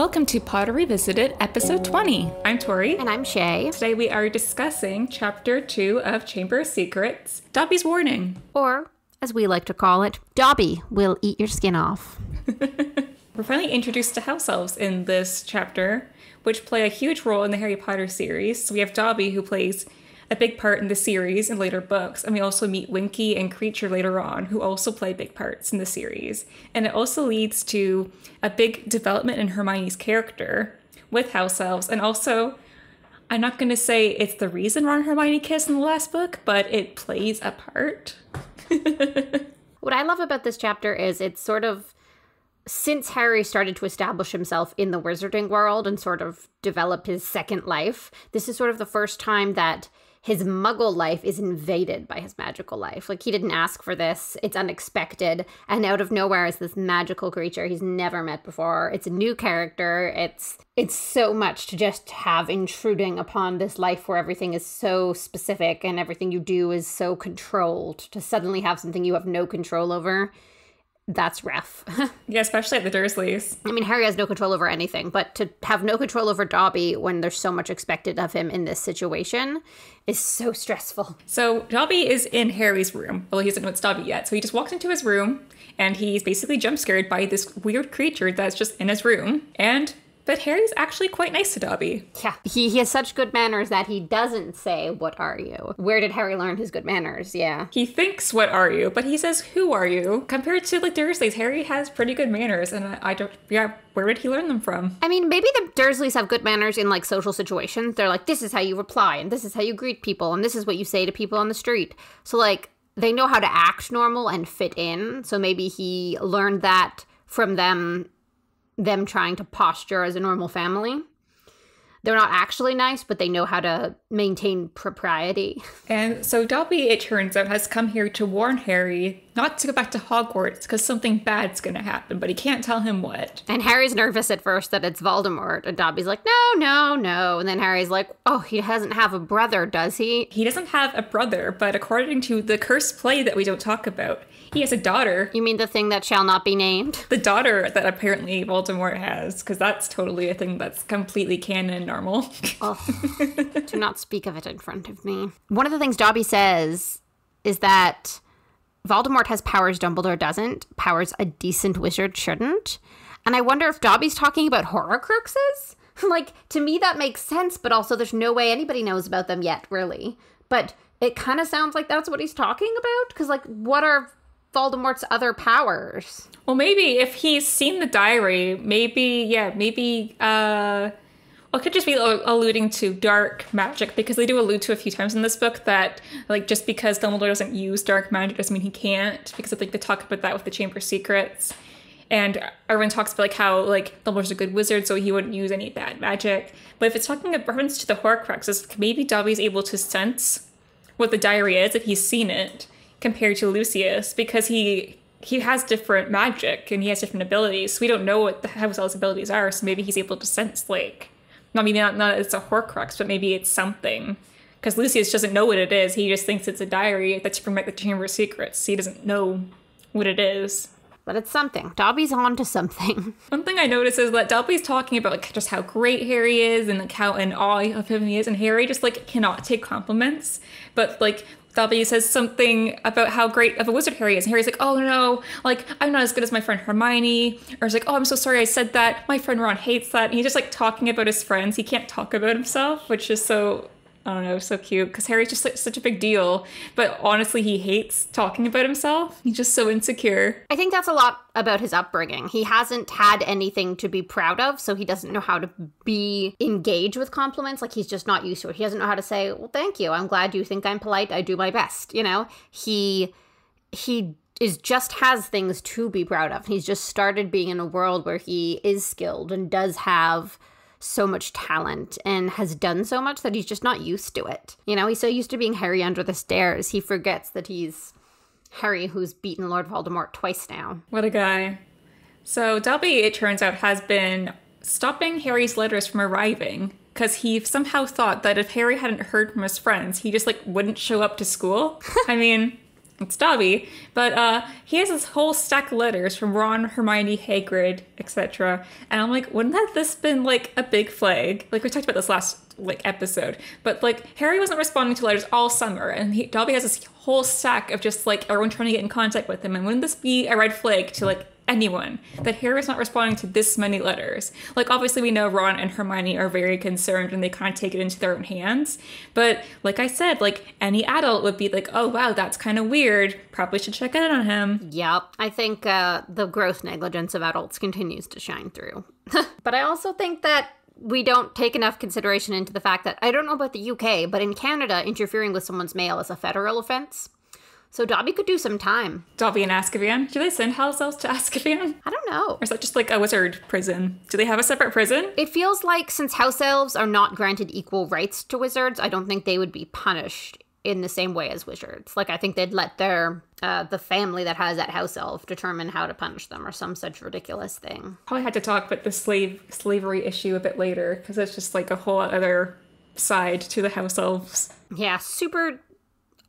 Welcome to Potter Revisited, episode 20. I'm Tori. And I'm Shay. Today we are discussing chapter 2 of Chamber of Secrets, Dobby's Warning. Or, as we like to call it, Dobby will eat your skin off. We're finally introduced to House Elves in this chapter, which play a huge role in the Harry Potter series. So we have Dobby, who plays a big part in the series and later books, and we also meet Winky and Kreacher later on, who also play big parts in the series. And it also leads to a big development in Hermione's character with House Elves, and also, I'm not going to say it's the reason Ron and Hermione kiss in the last book, but it plays a part. What I love about this chapter is it's sort of, since Harry started to establish himself in the wizarding world and sort of develop his second life, this is sort of the first time that his muggle life is invaded by his magical life. Like, he didn't ask for this. It's unexpected. And out of nowhere is this magical creature he's never met before. It's a new character. It's so much to just have intruding upon this life where everything is so specific and everything you do is so controlled. To suddenly have something you have no control over, that's rough. Yeah, especially at the Dursleys. I mean, Harry has no control over anything, but to have no control over Dobby when there's so much expected of him in this situation is so stressful. So Dobby is in Harry's room. Well, he doesn't know it's Dobby yet. So he just walks into his room and he's basically jump scared by this weird creature that's just in his room. But Harry's actually quite nice to Dobby. Yeah, he has such good manners that he doesn't say, "What are you?" Where did Harry learn his good manners? Yeah. He thinks, "What are you?" But he says, "Who are you?" Compared to like Dursleys, Harry has pretty good manners, and where did he learn them from? I mean, maybe the Dursleys have good manners in like social situations. They're like, this is how you reply, and this is how you greet people, and this is what you say to people on the street. So like, they know how to act normal and fit in. So maybe he learned that from them trying to posture as a normal family. They're not actually nice, but they know how to maintain propriety. And so Dobby, it turns out, has come here to warn Harry not to go back to Hogwarts because something bad's going to happen, but he can't tell him what. And Harry's nervous at first that it's Voldemort, and Dobby's like, no. And then Harry's like, oh, he doesn't have a brother, does he? He doesn't have a brother, but according to the cursed play that we don't talk about, he has a daughter. You mean the thing that shall not be named? The daughter that apparently Voldemort has, because that's totally a thing that's completely canon and normal. Oh, do not speak of it in front of me. One of the things Dobby says is that Voldemort has powers Dumbledore doesn't, powers a decent wizard shouldn't. And I wonder if Dobby's talking about Horcruxes? Like, to me that makes sense, but also there's no way anybody knows about them yet, really. But it kind of sounds like that's what he's talking about, because, like, what are Voldemort's other powers? Well, maybe if he's seen the diary, it could just be alluding to dark magic, because they do allude to a few times in this book that, like, just because Dumbledore doesn't use dark magic doesn't mean he can't, because I think they talk about that with the Chamber of Secrets. And everyone talks about, like, how, like, Dumbledore's a good wizard, so he wouldn't use any bad magic. But if it's talking in reference to the Horcruxes, maybe Dobby's able to sense what the diary is if he's seen it, compared to Lucius, because he has different magic and he has different abilities. So we don't know what the House Elves' abilities are, so maybe he's able to sense, like, not it's a Horcrux, but maybe it's something. Because Lucius doesn't know what it is. He just thinks it's a diary that's from like the Chamber of Secrets. He doesn't know what it is. But it's something. Dobby's on to something. One thing I notice is that Dobby's talking about like just how great Harry is and like how in awe of him he is, and Harry just like cannot take compliments. But like Dobby says something about how great of a wizard Harry is. And Harry's like, oh no, like, I'm not as good as my friend Hermione. Or he's like, oh, I'm so sorry I said that. My friend Ron hates that. And he's just like talking about his friends. He can't talk about himself, which is so, I don't know, so cute. Because Harry's just like such a big deal. But honestly, he hates talking about himself. He's just so insecure. I think that's a lot about his upbringing. He hasn't had anything to be proud of, so he doesn't know how to be engaged with compliments. Like, he's just not used to it. He doesn't know how to say, well, thank you. I'm glad you think I'm polite. I do my best. You know, he just has things to be proud of. He's just started being in a world where he is skilled and does have so much talent and has done so much that he's just not used to it. You know, he's so used to being Harry under the stairs, he forgets that he's Harry who's beaten Lord Voldemort twice now. What a guy. So Dobby, it turns out, has been stopping Harry's letters from arriving because he somehow thought that if Harry hadn't heard from his friends, he just like wouldn't show up to school. I mean, it's Dobby. But he has this whole stack of letters from Ron, Hermione, Hagrid, etc. And I'm like, wouldn't that this been like a big flag? Like we talked about this last episode, but like Harry wasn't responding to letters all summer, and Dobby has this whole stack of just like everyone trying to get in contact with him. And wouldn't this be a red flag to like anyone that Harry's not responding to this many letters? Like obviously we know Ron and Hermione are very concerned and they kind of take it into their own hands, but like I said, like any adult would be like, oh wow, that's kind of weird, probably should check in on him. Yep, I think the gross negligence of adults continues to shine through. But I also think that we don't take enough consideration into the fact that, I don't know about the UK, but in Canada, interfering with someone's mail is a federal offense. So Dobby could do some time. Dobby and Azkaban. Do they send House Elves to Azkaban? I don't know. Or is that just like a wizard prison? Do they have a separate prison? It feels like since House Elves are not granted equal rights to wizards, I don't think they would be punished in the same way as wizards. Like I think they'd let their the family that has that house elf determine how to punish them or some such ridiculous thing. Probably had to talk about the slavery issue a bit later, because it's just like a whole other side to the House Elves. Yeah, super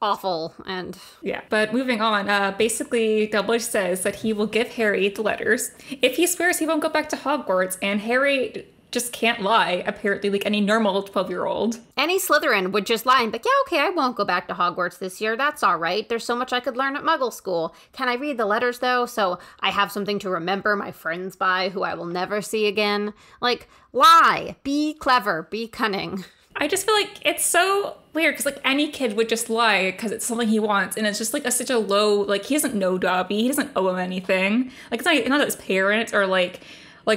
awful. And yeah, but moving on, basically Dumbledore says that he will give Harry the letters if he swears he won't go back to Hogwarts, and Harry just can't lie, apparently, like any normal 12-year-old. Any Slytherin would just lie and be like, yeah, okay, I won't go back to Hogwarts this year. That's all right. There's so much I could learn at Muggle school. Can I read the letters, though, so I have something to remember my friends by who I will never see again? Like, lie. Be clever. Be cunning. I just feel like it's so weird, because like any kid would just lie because it's something he wants, and it's just like such a low, like he doesn't know Dobby, he doesn't owe him anything. Like it's not his parents or like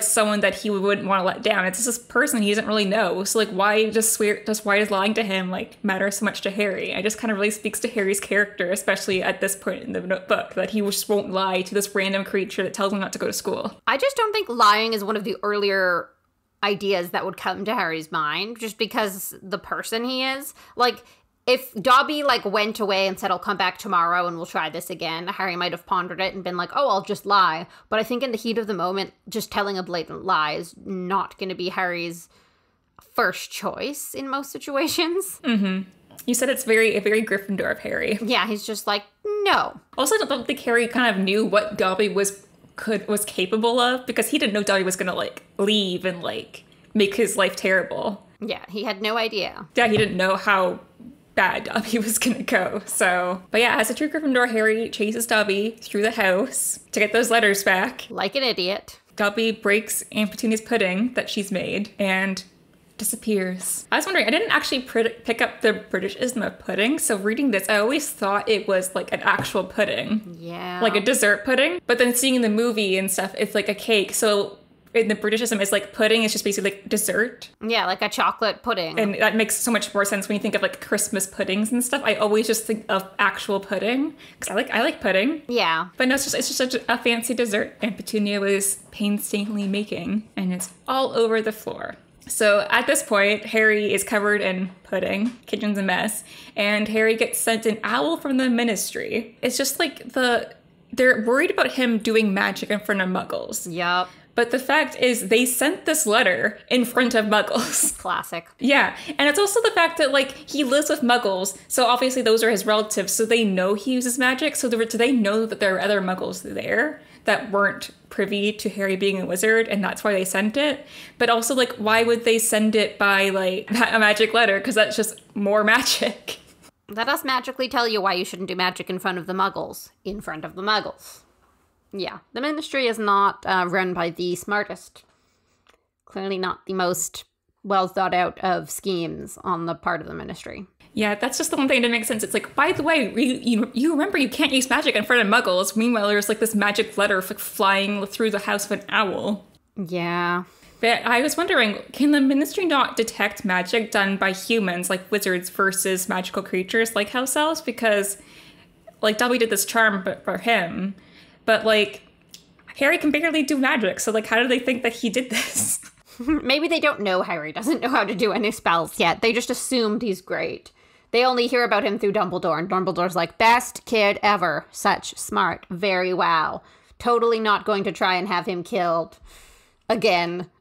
someone that he wouldn't want to let down. It's just this person he doesn't really know. So like why does lying to him like matter so much to Harry? I just kind of really speaks to Harry's character, especially at this point in the book, that he just won't lie to this random creature that tells him not to go to school. I just don't think lying is one of the earlier ideas that would come to Harry's mind, just because the person he is. Like, if Dobby, like, went away and said, I'll come back tomorrow and we'll try this again, Harry might have pondered it and been like, oh, I'll just lie. But I think in the heat of the moment, just telling a blatant lie is not going to be Harry's first choice in most situations. Mm-hmm. You said it's very Gryffindor of Harry. Yeah, he's just like, no. Also, I don't think Harry kind of knew what Dobby was capable of, because he didn't know Dobby was gonna like leave and like make his life terrible. Yeah, he had no idea. Yeah, he didn't know how bad Dobby was gonna go. So, but yeah, as a true Gryffindor, Harry chases Dobby through the house to get those letters back. Like an idiot. Dobby breaks Aunt Petunia's pudding that she's made and disappears. I was wondering, I didn't actually pick up the Britishism of pudding, so reading this, I always thought it was like an actual pudding. Yeah. Like a dessert pudding. But then seeing the movie and stuff, it's like a cake. So in the Britishism, it's like pudding is just basically like dessert. Yeah, like a chocolate pudding. And that makes so much more sense when you think of like Christmas puddings and stuff. I always just think of actual pudding, because I like pudding. Yeah. But no, it's just such a fancy dessert Aunt Petunia was painstakingly making, and it's all over the floor. So at this point, Harry is covered in pudding, kitchen's a mess, and Harry gets sent an owl from the Ministry. It's just like they're worried about him doing magic in front of Muggles. Yep. But the fact is, they sent this letter in front of Muggles. Classic. Yeah, and it's also the fact that, like, he lives with Muggles, so obviously those are his relatives, so they know he uses magic, so do they know that there are other Muggles there that weren't privy to Harry being a wizard, and that's why they sent it? But also, like, why would they send it by, like, a magic letter? Because that's just more magic. Let us magically tell you why you shouldn't do magic in front of the Muggles. In front of the Muggles. Yeah, the Ministry is not run by the smartest. Clearly not the most well thought out of schemes on the part of the Ministry. Yeah, that's just the one thing that makes sense. It's like, by the way, you remember you can't use magic in front of Muggles. Meanwhile, there's like this magic letter like flying through the house of an owl. Yeah. But I was wondering, can the Ministry not detect magic done by humans, like wizards versus magical creatures like house elves? Because, like, Dobby did this charm for him, but, like, Harry can barely do magic, so, like, how do they think that he did this? Maybe they don't know Harry doesn't know how to do any spells yet. They just assumed he's great. They only hear about him through Dumbledore, and Dumbledore's like, best kid ever. Such smart. Very wow. Totally not going to try and have him killed. Again.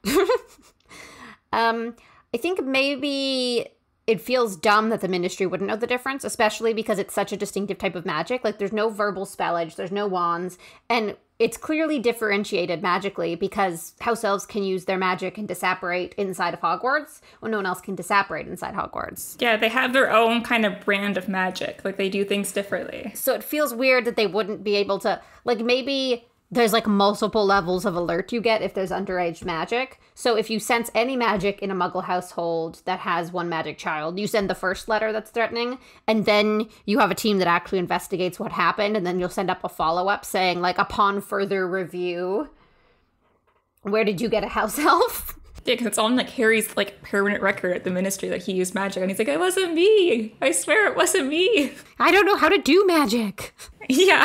I think maybe it feels dumb that the Ministry wouldn't know the difference, especially because it's such a distinctive type of magic. Like, there's no verbal spellage, there's no wands, and it's clearly differentiated magically because House Elves can use their magic and disapparate inside of Hogwarts when no one else can disapparate inside Hogwarts. Yeah, they have their own kind of brand of magic. Like, they do things differently. So it feels weird that they wouldn't be able to, like, maybe there's, like, multiple levels of alert you get if there's underage magic. So if you sense any magic in a Muggle household that has one magic child, you send the first letter that's threatening, and then you have a team that actually investigates what happened, and then you'll send up a follow-up saying, like, upon further review, where did you get a house elf? Yeah, because it's on, like, Harry's, like, permanent record at the Ministry that he used magic, and he's like, it wasn't me! I swear it wasn't me! I don't know how to do magic! Yeah,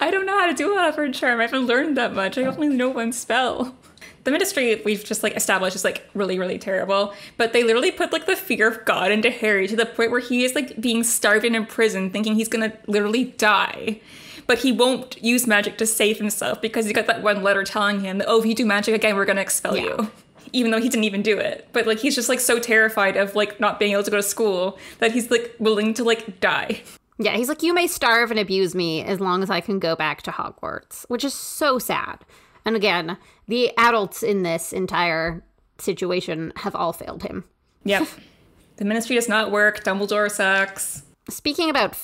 I don't know how to do a Leopard Charm. I haven't learned that much. I only know one spell. The Ministry, we've just, like, established is, like, really, really terrible. But they literally put, like, the fear of God into Harry to the point where he is, like, being starved in prison, thinking he's gonna literally die. But he won't use magic to save himself because he got that one letter telling him that, oh, if you do magic again, we're gonna expel you. Even though he didn't even do it. But, like, he's just, like, so terrified of, like, not being able to go to school that he's, like, willing to, like, die. Yeah, he's like, you may starve and abuse me as long as I can go back to Hogwarts, which is so sad. And again, the adults in this entire situation have all failed him. Yep. The Ministry does not work. Dumbledore sucks. Speaking about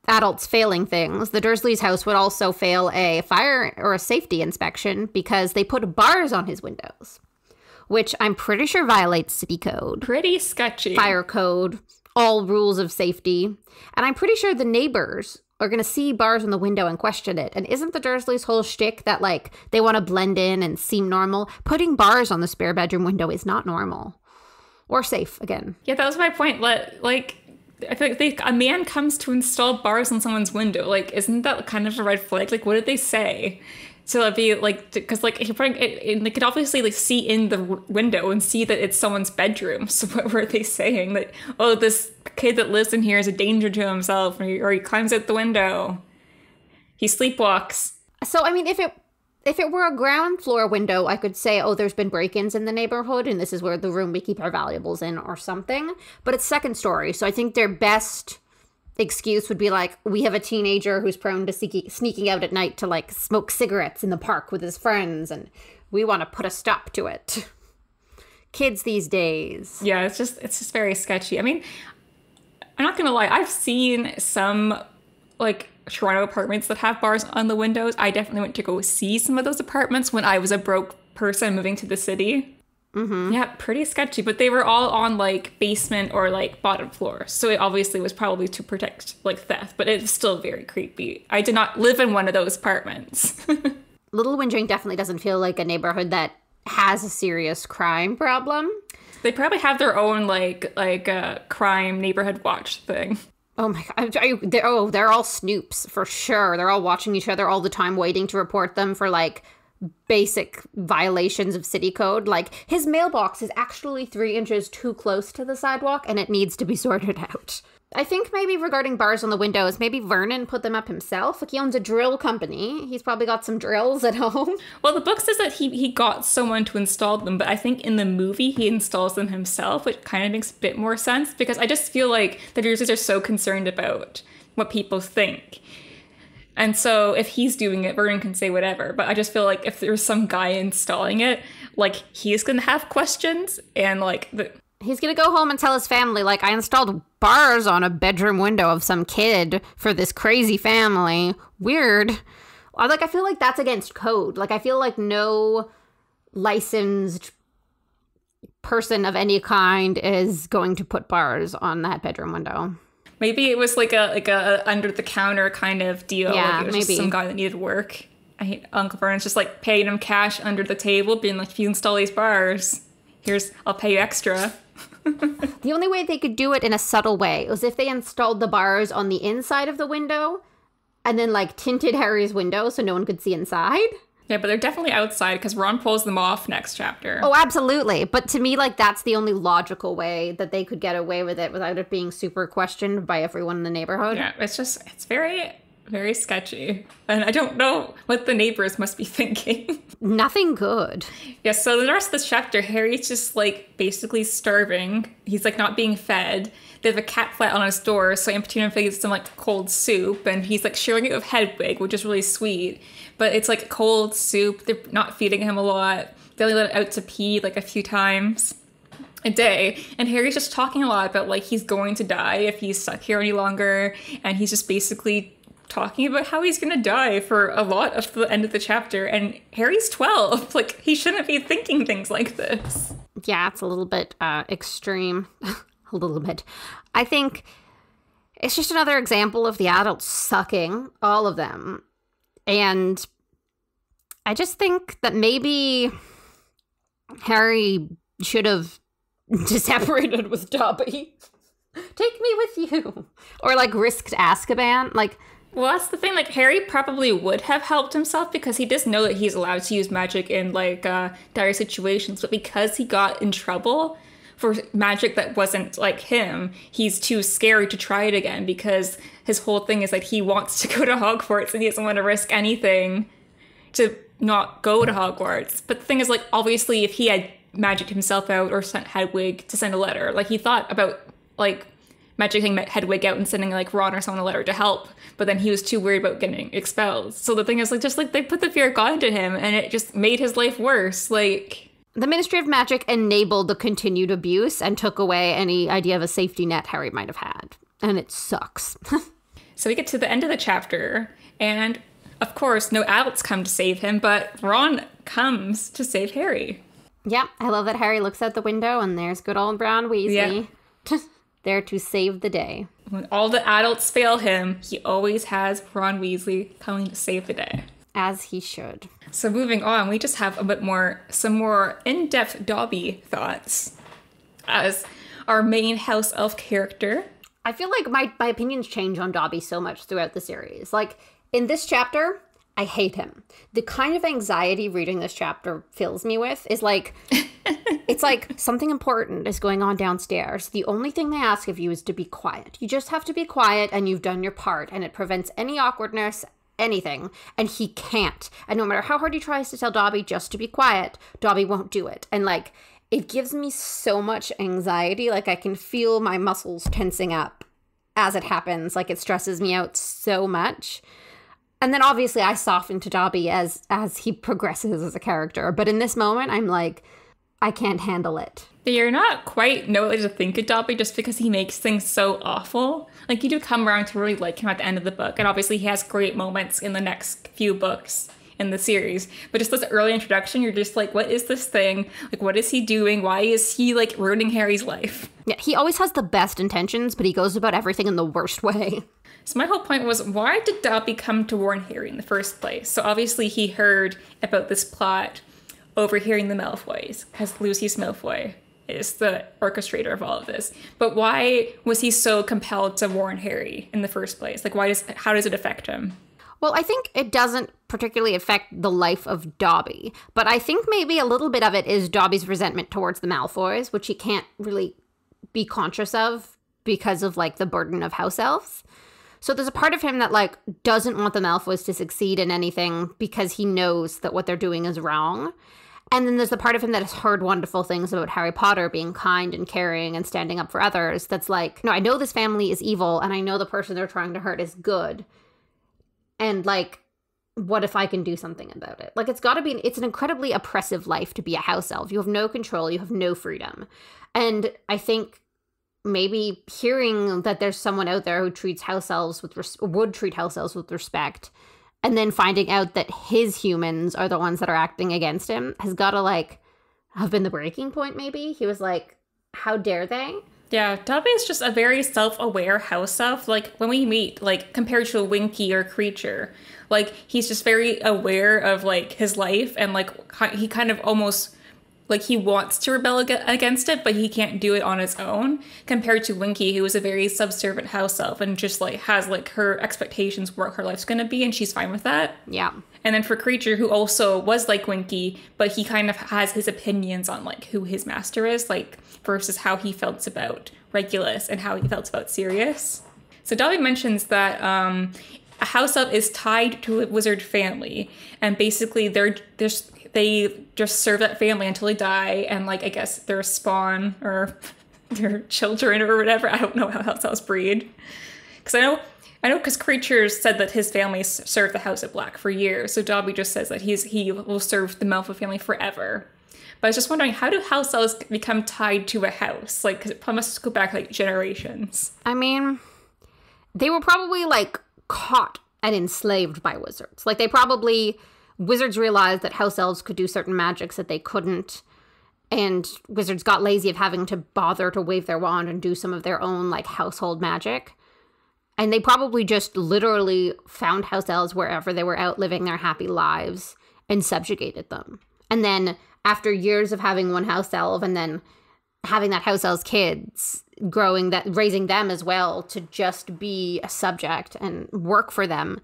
adults failing things, the Dursleys' house would also fail a fire or a safety inspection because they put bars on his windows, which I'm pretty sure violates city code. Pretty sketchy. Fire code. All rules of safety. And I'm pretty sure the neighbors are going to see bars on the window and question it. And isn't the Dursleys' whole shtick that, like, they want to blend in and seem normal? Putting bars on the spare bedroom window is not normal. Or safe, again. Yeah, that was my point. Like, I feel like a man comes to install bars on someone's window. Like, isn't that kind of a red flag? Like, what did they say? So that'd be, like, because, like, if you're putting it, they could obviously, like, see in the window and see that it's someone's bedroom. So what were they saying? That, oh, this kid that lives in here is a danger to himself, or he climbs out the window. He sleepwalks. So, I mean, if it were a ground floor window, I could say, oh, there's been break-ins in the neighborhood, and this is where the room we keep our valuables in, or something. But it's second story, so I think their best excuse would be like, we have a teenager who's prone to sneaking out at night to, like, smoke cigarettes in the park with his friends, and we want to put a stop to it. Kids these days. Yeah, it's just very sketchy. I mean, I'm not gonna lie, I've seen some, like, Toronto apartments that have bars on the windows. I definitely went to go see some of those apartments when I was a broke person moving to the city. Mm-hmm. Yeah, pretty sketchy, but they were all on, like, basement or, like, bottom floor. So it obviously was probably to protect, like, theft, but it's still very creepy. I did not live in one of those apartments. Little Windring definitely doesn't feel like a neighborhood that has a serious crime problem. They probably have their own, like crime neighborhood watch thing. Oh my god. They're all snoops, for sure. They're all watching each other all the time, waiting to report them for, like, basic violations of city code. Like, his mailbox is actually 3 inches too close to the sidewalk, and it needs to be sorted out. I think maybe regarding bars on the windows, maybe Vernon put them up himself. Like, he owns a drill company. He's probably got some drills at home. Well, the book says that he got someone to install them, but I think in the movie he installs them himself, which kind of makes a bit more sense, because I just feel like the Dursleys are so concerned about what people think. And so if he's doing it, Vernon can say whatever. But I just feel like if there's some guy installing it, like, he's going to have questions. And, like, he's going to go home and tell his family, like, I installed bars on a bedroom window of some kid for this crazy family. Weird. Like, I feel like that's against code. Like, I feel like no licensed person of any kind is going to put bars on that bedroom window. Maybe it was like a under the counter kind of deal. Yeah, like it was maybe just some guy that needed work. I hate Uncle Vernon's just, like, paying him cash under the table, being like, if you install these bars, I'll pay you extra. The only way they could do it in a subtle way was if they installed the bars on the inside of the window and then, like, tinted Harry's window so no one could see inside. Yeah, but they're definitely outside because Ron pulls them off next chapter. Oh, absolutely. But to me, like, that's the only logical way that they could get away with it without it being super questioned by everyone in the neighborhood. Yeah, it's very, Very sketchy. And I don't know what the neighbors must be thinking. Nothing good. Yeah, so the rest of this chapter, Harry's just, like, basically starving. He's, like, not being fed. They have a cat flat on his door, so Aunt Petunia gives some, like, cold soup. And he's, like, sharing it with Hedwig, which is really sweet. But it's, like, cold soup. They're not feeding him a lot. They only let him out to pee, like, a few times a day. And Harry's just talking a lot about, like, he's going to die if he's stuck here any longer. And he's just basically talking about how he's gonna die for a lot of the end of the chapter, and Harry's 12. Like, he shouldn't be thinking things like this. Yeah, it's a little bit extreme. A little bit. I think it's just another example of the adults sucking, all of them. And I just think that maybe Harry should have separated with Dobby. Take me with you. Or, like, risked Azkaban. Like, well, that's the thing. Like, Harry probably would have helped himself because he does know that he's allowed to use magic in, like, dire situations. But because he got in trouble for magic that wasn't like him, he's too scared to try it again because his whole thing is that he wants to go to Hogwarts and he doesn't want to risk anything to not go to Hogwarts. But the thing is, like, obviously, if he had magicked himself out or sent Hedwig to send a letter, like, he thought about, like, magicking Hedwig out and sending, like, Ron or someone a letter to help, but then he was too worried about getting expelled. So the thing is, like, just, like, they put the fear of God into him, and it just made his life worse. Like, the Ministry of Magic enabled the continued abuse and took away any idea of a safety net Harry might have had. And it sucks. So we get to the end of the chapter, and, of course, no adults come to save him, but Ron comes to save Harry. Yeah, I love that Harry looks out the window, and there's good old Brown Weasley. Yeah. There to save the day. When all the adults fail him, he always has Ron Weasley coming to save the day. As he should. So moving on, we just have some more in-depth Dobby thoughts as our main House Elf character. I feel like my opinions change on Dobby so much throughout the series. Like, in this chapter, I hate him. The kind of anxiety reading this chapter fills me with is like... It's like something important is going on downstairs. The only thing they ask of you is to be quiet. You just have to be quiet and you've done your part, and it prevents any awkwardness, anything. And he can't. And no matter how hard he tries to tell Dobby just to be quiet, Dobby won't do it. And, like, it gives me so much anxiety. Like, I can feel my muscles tensing up as it happens. Like, it stresses me out so much. And then obviously I soften to Dobby as he progresses as a character. But in this moment, I'm like, I can't handle it. You're not quite know what to think of Dobby just because he makes things so awful. Like, you do come around to really like him at the end of the book, and obviously he has great moments in the next few books in the series. But just this early introduction, you're just like, what is this thing? Like, what is he doing? Why is he, like, ruining Harry's life? Yeah, he always has the best intentions, but he goes about everything in the worst way. So my whole point was, why did Dobby come to warn Harry in the first place? So obviously he heard about this plot overhearing the Malfoys, because Lucius Malfoy is the orchestrator of all of this. But why was he so compelled to warn Harry in the first place? Like, how does it affect him? Well, I think it doesn't particularly affect the life of Dobby, but I think maybe a little bit of it is Dobby's resentment towards the Malfoys, which he can't really be conscious of because of, like, the burden of House Elves. So there's a part of him that, like, doesn't want the Malfoys to succeed in anything because he knows that what they're doing is wrong. And then there's the part of him that has heard wonderful things about Harry Potter being kind and caring and standing up for others. That's like, no, I know this family is evil and I know the person they're trying to hurt is good. And, like, what if I can do something about it? Like, it's an incredibly oppressive life to be a house elf. You have no control. You have no freedom. And I think maybe hearing that there's someone out there who treats house elves would treat house elves with respect, and then finding out that his humans are the ones that are acting against him has got to, like, have been the breaking point, maybe. He was like, how dare they? Yeah, Dobby is just a very self-aware house elf. Like, when we meet, like, compared to a Winky or Kreacher, like, he's just very aware of, like, his life, and, like, he kind of almost, like, he wants to rebel against it, but he can't do it on his own, compared to Winky, who is a very subservient house elf and just, like, has, like, her expectations what her life's gonna be, and she's fine with that. Yeah. And then for Kreacher, who also was like Winky, but he kind of has his opinions on, like, who his master is, like, versus how he felt about Regulus and how he felt about Sirius. So Dobby mentions that a house elf is tied to a wizard family, and basically they just serve that family until they die, and like I guess their spawn or their children or whatever. I don't know how house elves breed, because I know because Kreacher said that his family served the House of Black for years, so Dobby just says that he will serve the Malfoy family forever. But I was just wondering, how do house elves become tied to a house? Like, because it must go back like generations. I mean, they were probably like caught and enslaved by wizards. Like wizards realized that house elves could do certain magics that they couldn't, and wizards got lazy of having to bother to wave their wand and do some of their own like household magic. And they probably just literally found house elves wherever they were out living their happy lives and subjugated them. And then after years of having one house elf and then having that house elf's kids, raising them as well to just be a subject and work for them,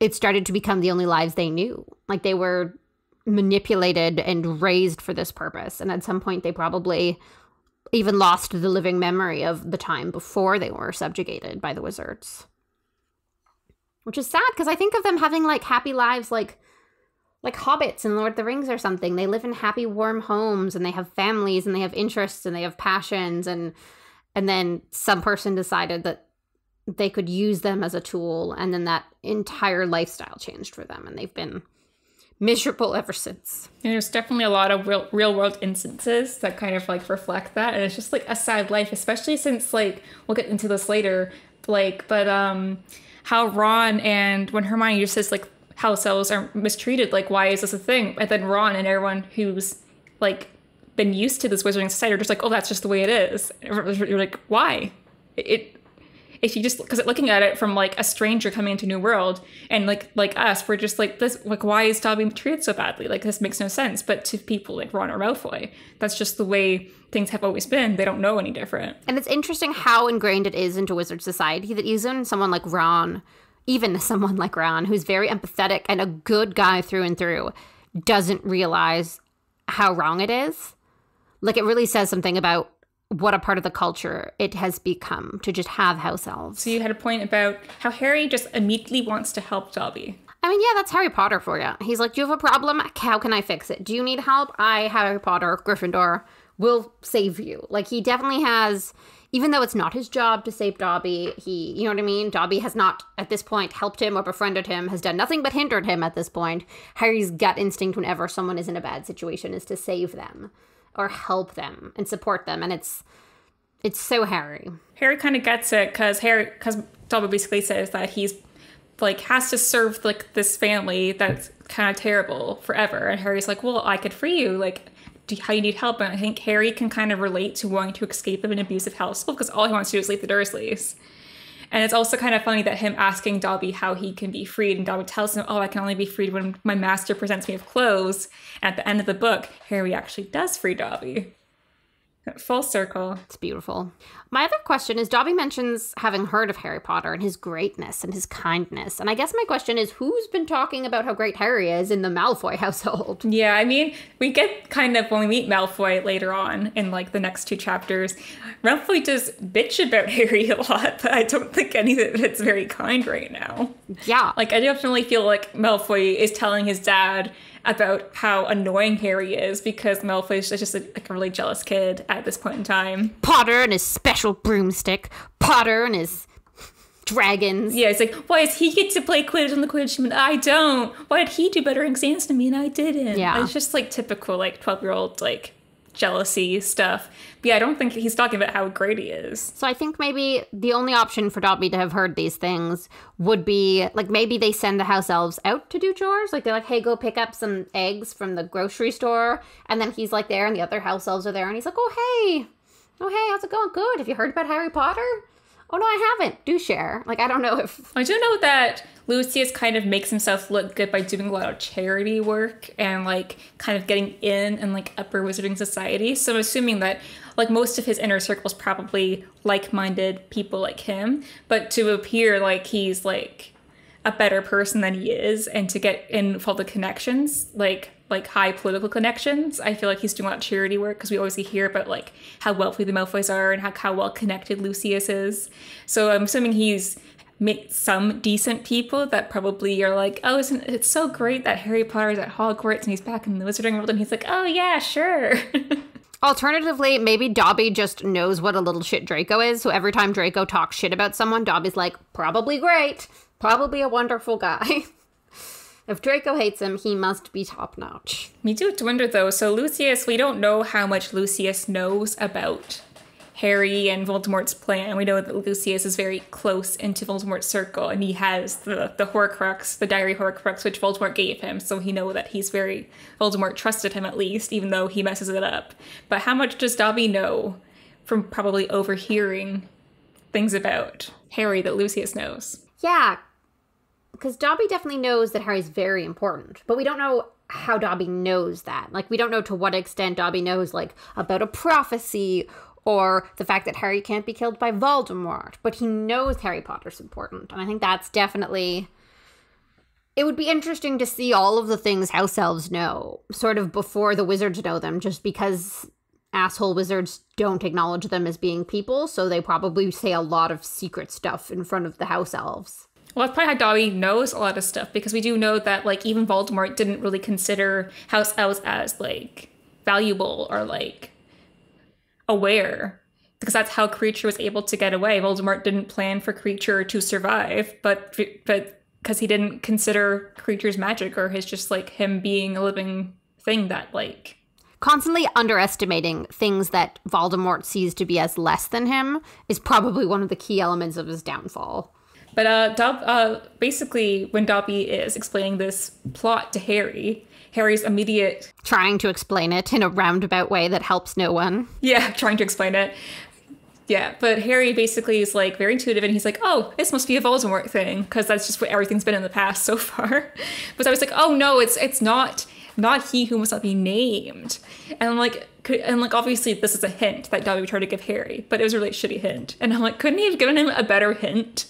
it started to become the only lives they knew. Like they were manipulated and raised for this purpose. And at some point they probably even lost the living memory of the time before they were subjugated by the wizards. Which is sad, because I think of them having like happy lives like hobbits in Lord of the Rings or something. They live in happy, warm homes, and they have families, and they have interests, and they have passions, and then some person decided that they could use them as a tool, and then that entire lifestyle changed for them, and they've been miserable ever since. And there's definitely a lot of real world instances that kind of like reflect that, and it's just like a sad life, especially since like we'll get into this later, like how Ron and when Hermione just says like house elves are mistreated, like why is this a thing? And then Ron and everyone who's like been used to this wizarding society are just like, oh, that's just the way it is. You're like, why? If you just, because looking at it from like a stranger coming into a new world, and like us, we're just like this, like why is Dobby treated so badly? Like this makes no sense. But to people like Ron or Malfoy, that's just the way things have always been. They don't know any different. And it's interesting how ingrained it is into wizard society that even someone like Ron, who's very empathetic and a good guy through and through, doesn't realize how wrong it is. Like, it really says something about what a part of the culture it has become to just have house elves. So you had a point about how Harry just immediately wants to help Dobby. I mean, yeah, that's Harry Potter for you. He's like, do you have a problem? How can I fix it? Do you need help? Harry Potter, Gryffindor, will save you. Like, he definitely has, even though it's not his job to save Dobby, you know what I mean? Dobby has not, at this point, helped him or befriended him, has done nothing but hindered him at this point. Harry's gut instinct whenever someone is in a bad situation is to save them or help them and support them. And it's so Harry. Harry kind of gets it because Dobby basically says that he's like has to serve like this family that's kind of terrible forever. And Harry's like, well, I could free you. Like, how you need help. And I think Harry can kind of relate to wanting to escape of an abusive household because all he wants to do is leave the Dursleys. And it's also kind of funny that him asking Dobby how he can be freed, and Dobby tells him, oh, I can only be freed when my master presents me with clothes. And at the end of the book, Harry actually does free Dobby. Full circle. It's beautiful. My other question is, Dobby mentions having heard of Harry Potter and his greatness and his kindness. And I guess my question is, who's been talking about how great Harry is in the Malfoy household? Yeah, I mean, we get kind of, when we meet Malfoy later on in like the next two chapters, Malfoy does bitch about Harry a lot, but I don't think any of it's very kind right now. Yeah. Like, I definitely feel like Malfoy is telling his dad about how annoying Harry is because Malfoy is just a really jealous kid at this point in time. Potter and his special broomstick. Potter and his dragons. Yeah, it's like, why does he get to play Quidditch on the Quidditch team and I don't? Why did he do better exams than me and I didn't? Yeah. It's just like typical like 12-year-old like jealousy stuff. But yeah, I don't think he's talking about how great he is. So I think maybe the only option for Dobby to have heard these things would be, like, maybe they send the house elves out to do chores. Like, they're like, hey, go pick up some eggs from the grocery store. And then he's, like, there, and the other house elves are there. And he's like, oh, hey, how's it going? Good. Have you heard about Harry Potter? Oh, no, I haven't. Do share. Like, I don't know if... I do know that Lucius kind of makes himself look good by doing a lot of charity work and, like, kind of getting in like, upper wizarding society. So I'm assuming that, like, most of his inner circle is probably like-minded people like him. But to appear like he's, like, a better person than he is and to get in with all the connections, like high political connections, I feel like he's doing a lot of charity work because we always hear about like how wealthy the Malfoys are and how well connected Lucius is. So I'm assuming he's meet some decent people that probably are like, oh, isn't it's so great that Harry Potter's at Hogwarts and he's back in the Wizarding World, and he's like, oh yeah, sure. Alternatively, maybe Dobby just knows what a little shit Draco is, so every time Draco talks shit about someone, Dobby's like, probably great, probably a wonderful guy. If Draco hates him, he must be top-notch. Me do wonder, though. So Lucius, we don't know how much Lucius knows about Harry and Voldemort's plan. We know that Lucius is very close into Voldemort's circle, and he has the Horcrux, the diary Horcrux, which Voldemort gave him, so he know that Voldemort trusted him at least, even though he messes it up. But how much does Dobby know from probably overhearing things about Harry that Lucius knows? Yeah, because Dobby definitely knows that Harry's very important, but we don't know how Dobby knows that. Like, we don't know to what extent Dobby knows, like, about a prophecy or the fact that Harry can't be killed by Voldemort, but he knows Harry Potter's important, and I think that's definitely... It would be interesting to see all of the things House Elves know, sort of before the wizards know them, just because asshole wizards don't acknowledge them as being people, so they probably say a lot of secret stuff in front of the House Elves. Well, that's probably how Dobby knows a lot of stuff, because we do know that, like, even Voldemort didn't really consider House Elves as, like, valuable or, like, aware, because that's how Kreacher was able to get away. Voldemort didn't plan for Kreacher to survive, but because he didn't consider Kreacher's magic or his just, like, him being a living thing that, like... Constantly underestimating things that Voldemort sees to be as less than him is probably one of the key elements of his downfall. But basically, when Dobby is explaining this plot to Harry, Harry's immediate... Trying to explain it in a roundabout way that helps no one. Yeah, trying to explain it. Yeah, but Harry basically is, like, very intuitive, and he's like, oh, this must be a Voldemort thing, because that's just what everything's been in the past so far. But I was like, oh, no, it's not he who must not be named. And I'm like... And, like, obviously this is a hint that Dobby tried to give Harry, but it was a really shitty hint. And I'm like, couldn't he have given him a better hint?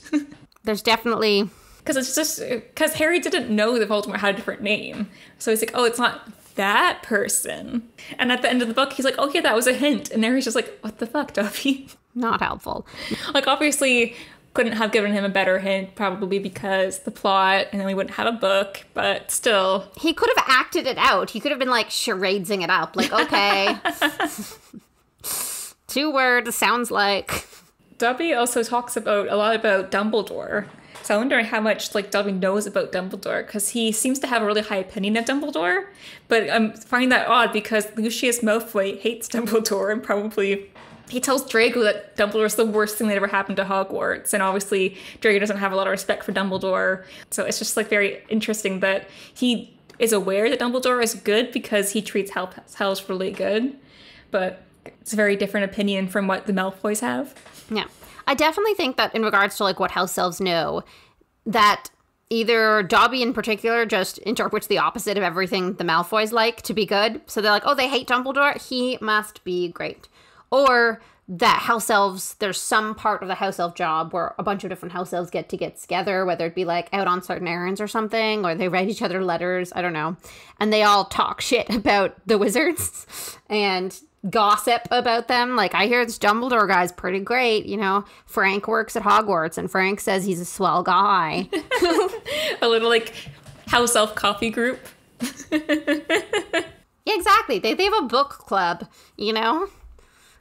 There's definitely... Because Harry didn't know that Voldemort had a different name. So he's like, oh, it's not that person. And at the end of the book, he's like, oh, yeah, that was a hint. And Harry's just like, what the fuck, Dobby? Not helpful. Like, obviously, couldn't have given him a better hint, probably because the plot, and then we wouldn't have a book, but still. He could have acted it out. He could have been, like, charadesing it up. Like, okay. 2 words, sounds like... Dobby also talks a lot about Dumbledore. So I wonder how much, like, Dobby knows about Dumbledore, because he seems to have a really high opinion of Dumbledore, but I'm finding that odd because Lucius Malfoy hates Dumbledore, and probably he tells Draco that Dumbledore is the worst thing that ever happened to Hogwarts, and obviously Draco doesn't have a lot of respect for Dumbledore, so it's just, like, very interesting that he is aware that Dumbledore is good because he treats House Elves really good, but it's a very different opinion from what the Malfoys have. Yeah. I definitely think that in regards to, like, what House Elves know, that either Dobby in particular just interprets the opposite of everything the Malfoys like to be good. So they're like, oh, they hate Dumbledore? He must be great. Or that House Elves, there's some part of the House Elf job where a bunch of different House Elves get together, whether it be, like, out on certain errands or something, or they write each other letters, I don't know. And they all talk shit about the wizards and gossip about them. Like, I hear this Dumbledore guy's pretty great, you know. Frank works at Hogwarts, and Frank says he's a swell guy. A little, like, House Elf coffee group. Yeah, exactly. They have a book club, you know?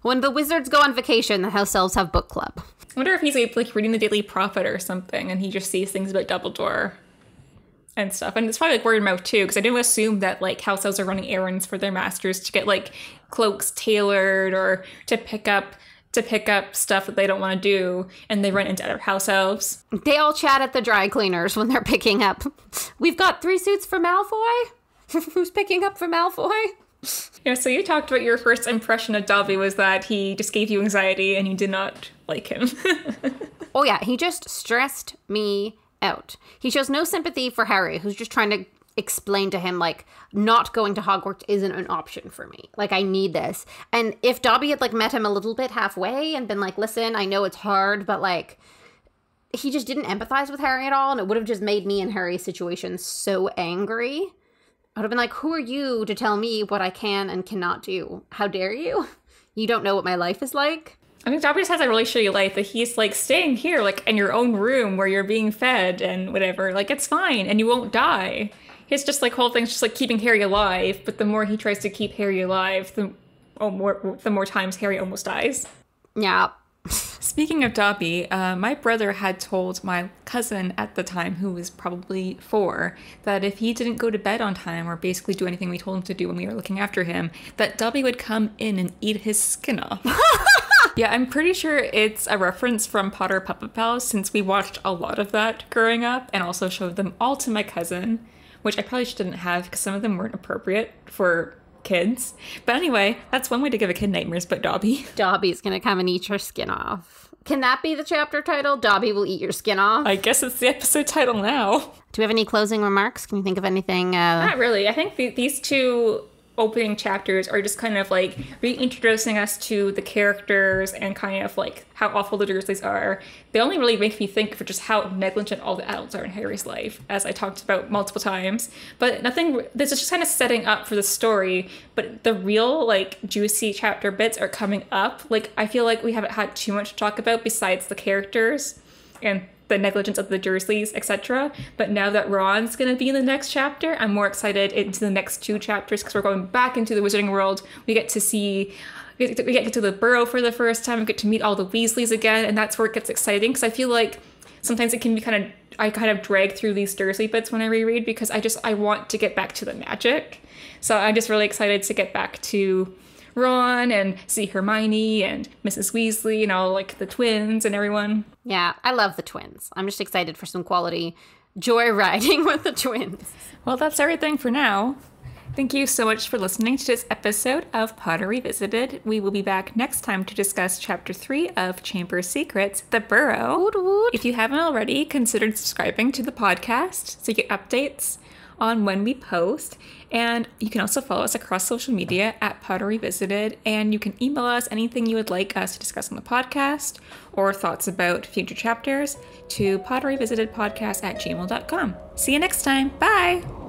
When the wizards go on vacation, the House Elves have book club. I wonder if he's, like, reading the Daily Prophet or something, and he just sees things about Dumbledore and stuff. And it's probably, like, word of mouth, too, because I do assume that, like, House Elves are running errands for their masters to get, like, cloaks tailored or to pick up stuff that they don't want to do, and they run into other House Elves. They all chat at the dry cleaners when they're picking up. We've got 3 suits for Malfoy? Who's picking up for Malfoy? Yeah, so you talked about your first impression of Dobby was that he just gave you anxiety and you did not like him. Oh yeah, he just stressed me out. He shows no sympathy for Harry, who's just trying to explain to him, like, not going to Hogwarts isn't an option for me. Like, I need this. And if Dobby had, like, met him a little bit halfway and been like, listen, I know it's hard, but, like, he just didn't empathize with Harry at all, and it would have just made me in Harry's situation so angry. I would have been like, who are you to tell me what I can and cannot do? How dare you? You don't know what my life is like? I think Dobby just has a really shitty life that he's like staying here, like in your own room where you're being fed and whatever. Like, it's fine and you won't die. His just like whole thing's just like keeping Harry alive, but the more he tries to keep Harry alive, the more times Harry almost dies. Yeah. Speaking of Dobby, my brother had told my cousin at the time, who was probably 4, that if he didn't go to bed on time or basically do anything we told him to do when we were looking after him, that Dobby would come in and eat his skin off. Yeah, I'm pretty sure it's a reference from Potter Puppet Pals, since we watched a lot of that growing up and also showed them all to my cousin, which I probably shouldn't have because some of them weren't appropriate for kids. But anyway, that's one way to give a kid nightmares, but Dobby. Dobby's gonna come and eat your skin off. Can that be the chapter title? Dobby will eat your skin off? I guess it's the episode title now. Do we have any closing remarks? Can you think of anything? Not really. I think these two opening chapters are just kind of like reintroducing us to the characters and kind of like how awful the Dursleys are. They only really make me think for just how negligent all the adults are in Harry's life, as I talked about multiple times. But nothing, this is just kind of setting up for the story, but the real like juicy chapter bits are coming up. Like, I feel like we haven't had too much to talk about besides the characters and the negligence of the Dursleys, etc. But now that Ron's going to be in the next chapter, I'm more excited into the next 2 chapters because we're going back into the Wizarding World. We get to see, we get to the Burrow for the first time. We get to meet all the Weasleys again, and that's where it gets exciting because I feel like sometimes it can be I kind of drag through these Dursley bits when I reread because I want to get back to the magic. So I'm just really excited to get back to Ron and see Hermione and Mrs. Weasley and all like the twins and everyone. Yeah, I love the twins. I'm just excited for some quality joyriding with the twins. Well, that's everything for now. Thank you so much for listening to this episode of Potter Revisited. We will be back next time to discuss Chapter 3 of Chamber Secrets, The Burrow. Woot woot. If you haven't already, consider subscribing to the podcast so you get updates on when we post. And you can also follow us across social media at Potter Revisited, and you can email us anything you would like us to discuss on the podcast or thoughts about future chapters to potterrevisitedpodcast@gmail.com. See you next time. Bye!